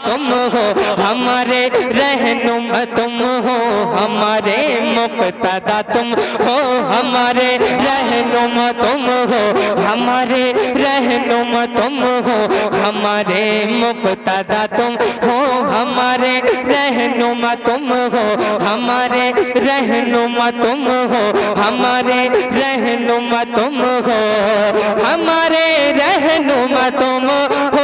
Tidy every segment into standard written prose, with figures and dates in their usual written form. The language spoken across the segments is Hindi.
तुम हो, हमारे रहनुमा तुम हो, हमारे मुक्तदा तुम हो, हमारे रहनुमा तुम हो, हमारे रहनुमा तुम हो, हमारे मुक्तदा तुम हो, हमारे रहनुमा तुम हो, हमारे रहनुमा तुम हो, हमारे रहनुमा तुम हो, हमारे रहनुमा तुम हो।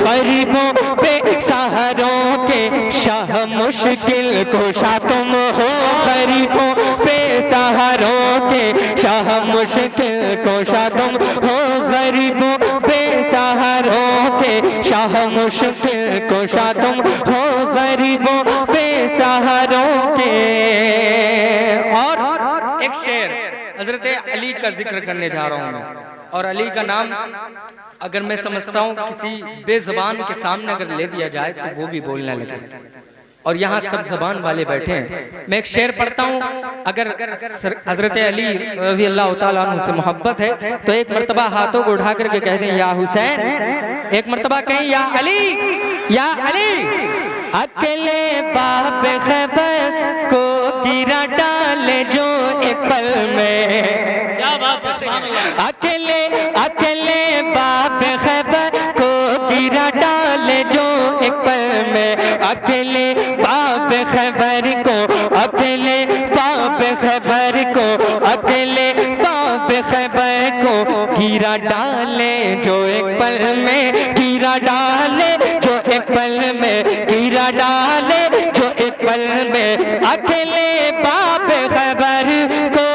गरीबों पे सहारों के शाह मुश्किल कुशा तुम हो, गरीबों पे सहारों के शाह मुश्किल कुशा तुम हो, गरीबों पे सहारों के शाह मुश्किल कुशा तुम हो, गरीबों पे सहारों के। और एक शेर हजरत अली का जिक्र करने जा रहा हूँ मैं, और अली का नाम अगर मैं समझता हूँ किसी बेज़बान के सामने अगर ले दिया जाए तो वो भी बोलने लगे, और यहाँ सब ज़बान वाले बैठे हैं। मैं एक शेर पढ़ता हूँ, अगर हजरत अली रज़ी अल्लाह तआला अन्हु से मोहब्बत है तो एक मर्तबा हाथों को उठा करके कह दें या हुसैन, एक मर्तबा कहें या अली, या अली। अकेले बाप खैबर को गिरा डाले जो एक पल में, क्या बात है, सुभान अल्लाह। अकेले अकेले बाप खैबर को गिरा डाले जो एक पल में, अकेले बाप खैबर को, अकेले बाप खैबर को, अकेले बाप खैबर को गिरा डाले जो एक पल में, गिरा डाले जो एक पल में, गिरा डाले जो एक पल में, अकेले बाप खैबर को।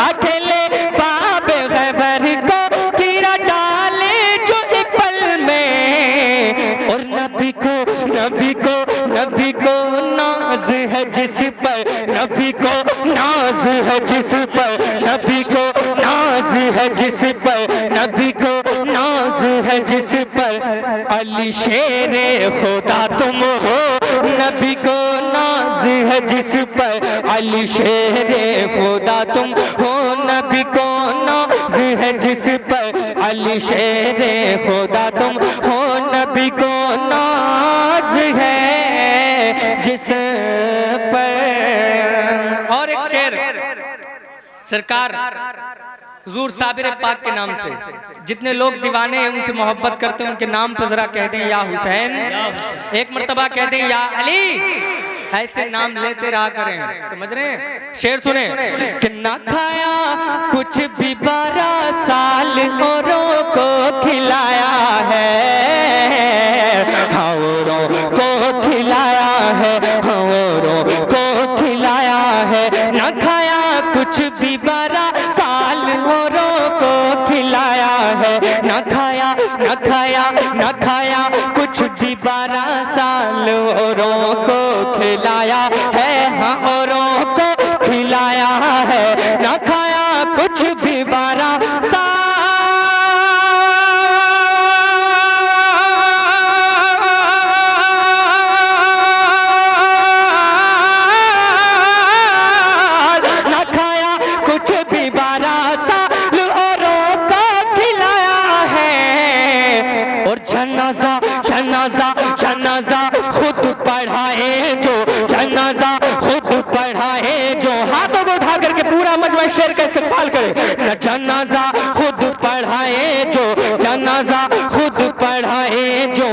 अकेले बाप खैबर को गिरा डाले जो एक पल में, और नबी को, नबी को, नबी को नाज है जिस पर, नबी को नाज है जिस पर, नबी को नाज है जिस पर, नबी को नाज है जिस पर, अली शेरे खुदा तुम हो, नबी को नाज है जिस पर, अली शेरे खुदा तुम हो, नबी को नाज है जिस पर, अली शेरे खुदा तुम हो, नबी को नाज है जिस पर। और एक शेर सरकार हुजूर साबिर पाक के नाम से, जितने लोग दीवाने हैं उनसे मोहब्बत करते हैं उनके नाम पर जरा कह दें या हुसैन, एक मर्तबा कह दें या अली, ऐसे नाम लेते रहा करें। समझ रहे हैं? शेर सुने कि ना खाया कुछ भी 12 साल औरों को खिलाया है, औरों को खिलाया है, औरों को खिलाया है, ना खाया कुछ भी 12 साल औरों को खिलाया है, ना खाया, ना खाया, ना खाया कुछ भी 12 साल औरों को खिलाया है, हाँ औरों को खिलाया है, ना खाया कुछ भी 12 साल। जनाजा जनाजा जनाजा खुद पढ़ाए जो, जनाजा खुद पढ़ाए जो, हाथों को उठा करके पूरा मजमा शेर का इस्तेमाल करे, न जनाजा खुद पढ़ाए जो, जनाजा खुद पढ़ाए जो,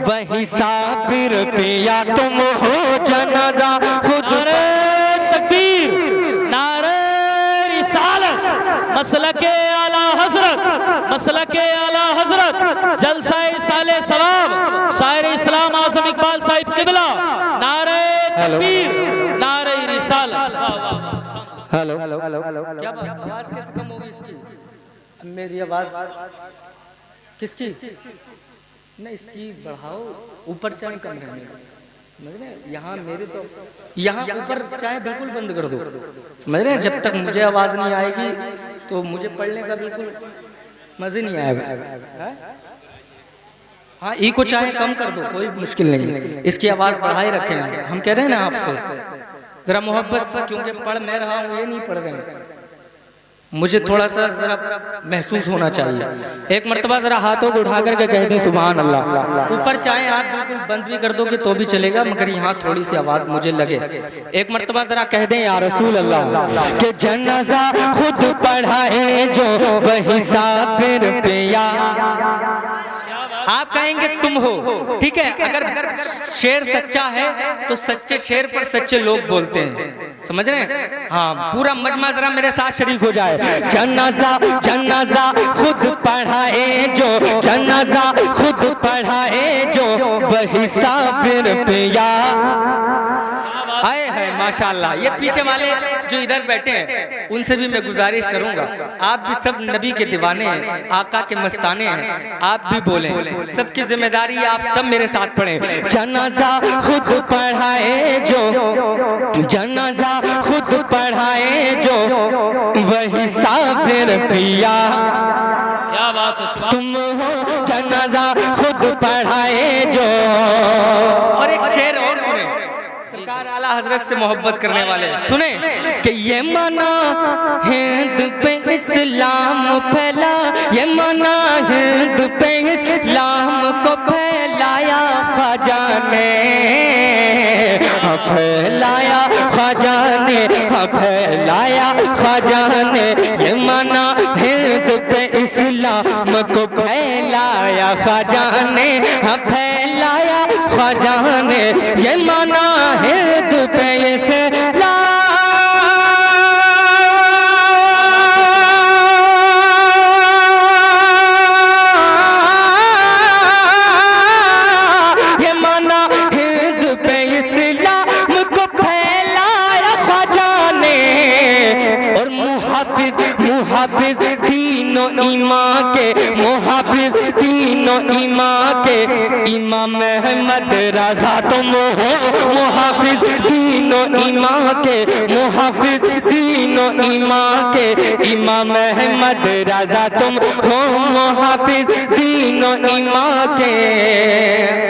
वही साबिर पिया तुम हो, जनाजा खुद। तकबीर, नारे रिसालत, मसलके आला हजरत, मसलके आला हजरत, जलसाए साले सवाब, शायर इस्लाम आज़म इकबाल साहिब किबला, नारे तकबीर, नारे रिसालत। हेलो क्या बात, आवाज कैसे कम होगी इसकी? मेरी आवाज किसकी? नहीं इसकी बढ़ाओ, ऊपर चाहे कम रहने दो, समझ रहे हैं? यहाँ मेरे तो यहाँ ऊपर चाहे बिल्कुल बंद कर दो, समझ रहे हैं? जब तक मुझे आवाज नहीं आएगी तो मुझे पढ़ने का बिल्कुल मजे नहीं आएगा। हाँ ई को चाहे कम कर दो, कोई मुश्किल नहीं, इसकी आवाज बढ़ाए रखें। हम कह रहे हैं ना आपसे जरा मोहब्बत से, क्योंकि पढ़ मैं रहा हूँ, ये नहीं पढ़ रहे हैं, मुझे थोड़ा सा जरा महसूस होना चाहिए। एक मर्तबा जरा हाथों को उठा करके कह दें सुभान अल्लाह। ऊपर चाहे आप बिल्कुल बंद भी कर दोगे तो भी चलेगा, मगर यहाँ थोड़ी सी आवाज मुझे लगे। एक मर्तबा जरा कह दें या रसूल अल्लाह के जनाजा खुद पढ़ाए जो वही साबिर पे या। आप कहेंगे तुम हो, ठीक है, अगर शेर सच्चा है तो सच्चे शेर पर सच्चे लोग बोलते हैं, समझ रहे हैं? हाँ पूरा मजमा जरा मेरे साथ शरीक हो जाए। जनाजा जनाजा खुद पढ़ाए जो, जनाजा खुद पढ़ाए जो वही साबिर पे या। आए है माशाल्लाह। ये पीछे वाले जो इधर बैठे हैं उनसे भी मैं गुजारिश करूंगा, आप भी सब नबी के दीवाने हैं, आका के मस्ताने हैं, आप भी बोलें, सबकी जिम्मेदारी आप सब मेरे साथ पढ़ें। जनाजा खुद पढ़ाए जो, जनाजा खुद पढ़ाए जो वही साबिर पिया। क्या बात है, तुम हो जनाजा खुद पढ़ाए जो। और एक शेर और सुने, सरकार आला हजरत से मोहब्बत करने वाले सुने कि ये मना हिंद पे इस्लाम फैला, ये मना हिंद पे इस्लाम को फैलाया ख्वाजा ने, फैलाया ख्वाजा ने, फैलाया ख्वाजा ने। ये मना हिंद पे इस्लाम को फैलाया ख्वाजा ने, फैलाया ख्वाजा ने। ये मना हिंद पे इस्लाम, ये मना हिंद पे इस्लाम को फैलाया ख्वाजा ने। और मुहाफिज मुहाफिज तीनों इमाम के, मुहाफिज तीनों इमाम के, इमाम अहमद रज़ा तुम हो। मुहाफिज तीनों इमाम के, मुहाफिज तीनों इमाम के, इमाम अहमद रज़ा तुम हो। मुहाफिज तीनों इमाम के।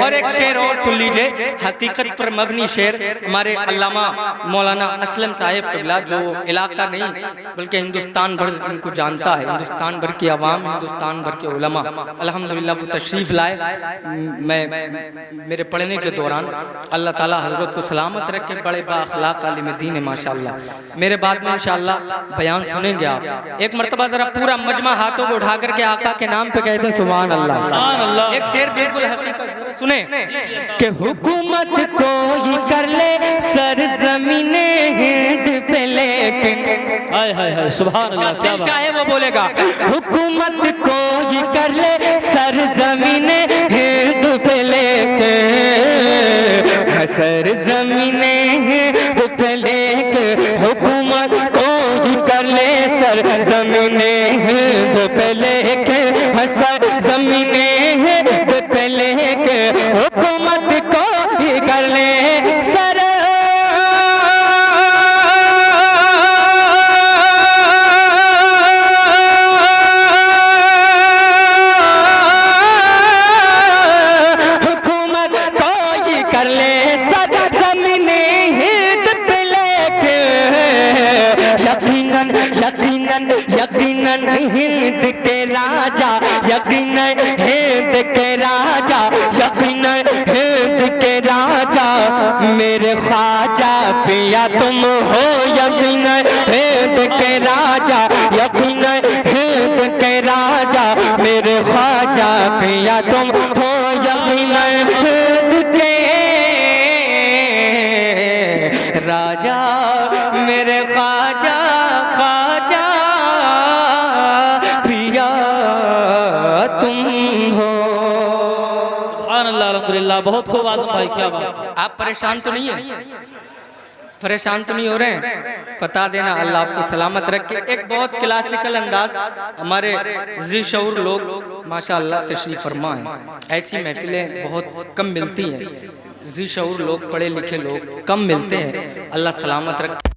और एक शेर और सुन लीजिए, हकीकत पर मबनी शेर, हमारे अल्लामा मौलाना असलम साहिब क़िबला, जो इलाका नहीं बल्कि हिंदुस्तान भर इनको जानता है, हिंदुस्तान भर की आवाम, हिंदुस्तान भर के उलमा, अल्हम्दुलिल्लाह वो तशरीफ़ लाए। मैं मेरे पढ़ने के दौरान अल्लाह ताला हज़रत को सलामत रखे, बड़े बाअखलाक आलिम दीन है माशाअल्लाह। मेरे बाद में इंशाअल्लाह बयान सुनेंगे आप। एक मरतबा ज़रा पूरा मजमा हाथों को उठा करके आका के नाम पे कहते हैं सुभान अल्लाह। एक शेर बिल्कुल हकीकत सुने कि हुकूमत कोई कर ले सरज़मीने हिंद पे, लेकिन हाय हाय हाय सुभान अल्लाह, क्या बात, चाहे वो बोलेगा। हुकूमत कोई कर ले सरज़मीने हिंद पे, लेकिन सरज़मीने हिंद पे, लेकिन हुकूमत कोई कर ले सरज़मीने हिंद पे, लेकिन सरज़मीने हिंद पे, लेकिन हुकूमत कोई कर ले सर। यकीनन यकीनन हिंद के राजा, यकीनन हिंद के राजा, यकीनन हिंद के राजा मेरे ख्वाजा पिया तुम हो। यकीनन हिंद के राजा, यकीनन हिंद के राजा मेरे ख्वाजा पिया तुम हो। यकीनन हिंद के राजा मेरे ख्वाजा, ख्वाजा पिया तुम हो। सुभान अल्लाह, अल्हम्दुलिल्लाह, बहुत खूब आज़म भाई, क्या बात है। आप परेशान तो नहीं है? परेशान तो नहीं हो रहे हैं? बता देना, अल्लाह आपको सलामत रखे। एक बहुत क्लासिकल अंदाज, हमारे जी शऊर लोग माशाअल्लाह तशरीफ फरमा है। ऐसी महफिलें बहुत कम मिलती हैं, जी शऊर लोग, पढ़े लिखे लोग कम मिलते हैं। अल्लाह सलामत रखे।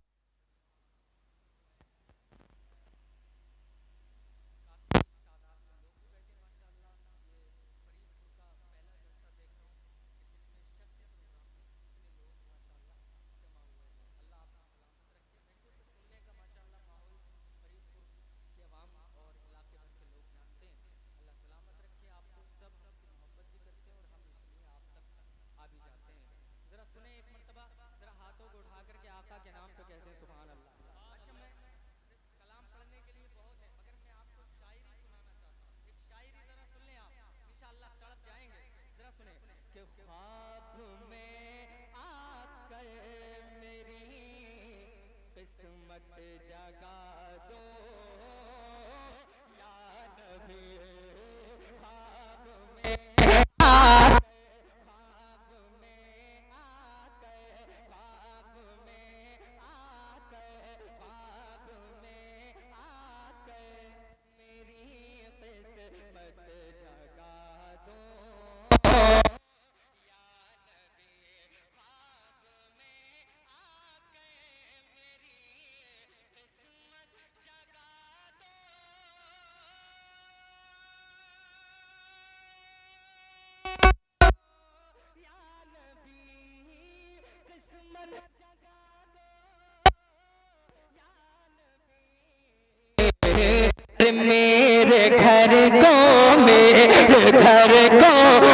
मेरे घर को, मेरे घर को,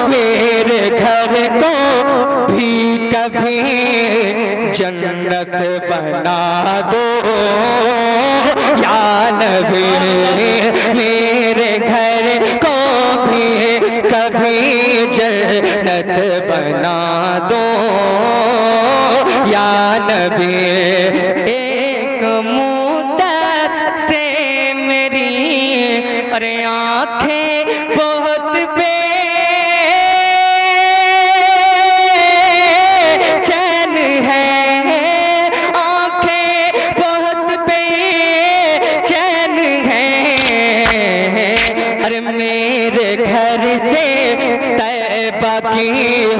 मेरे घर को भी कभी जन्नत बना दो या नबी। मेरे घर को भी कभी जन्नत बना दो या नबी। एक मुद्दत से मेरी अरे आँखें बहुत बेचैन है, आँखें बहुत बेचैन है। अरे मेरे घर से तैबा की,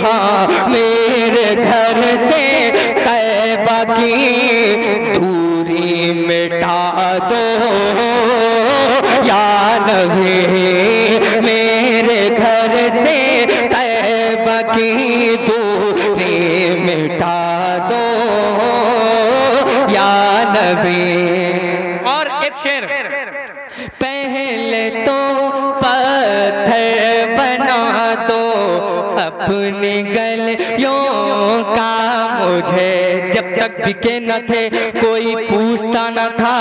हाँ मेरे घर से तैबा की दूरी मिटा दो या नबी। मेरे घर से तैबा की दूरी मिटा दो या नबी। और एक शेर, पहले तो पत्थर बना दो अपनी गलियों का मुझे, जब तक बिके न थे कोई पूछता न था।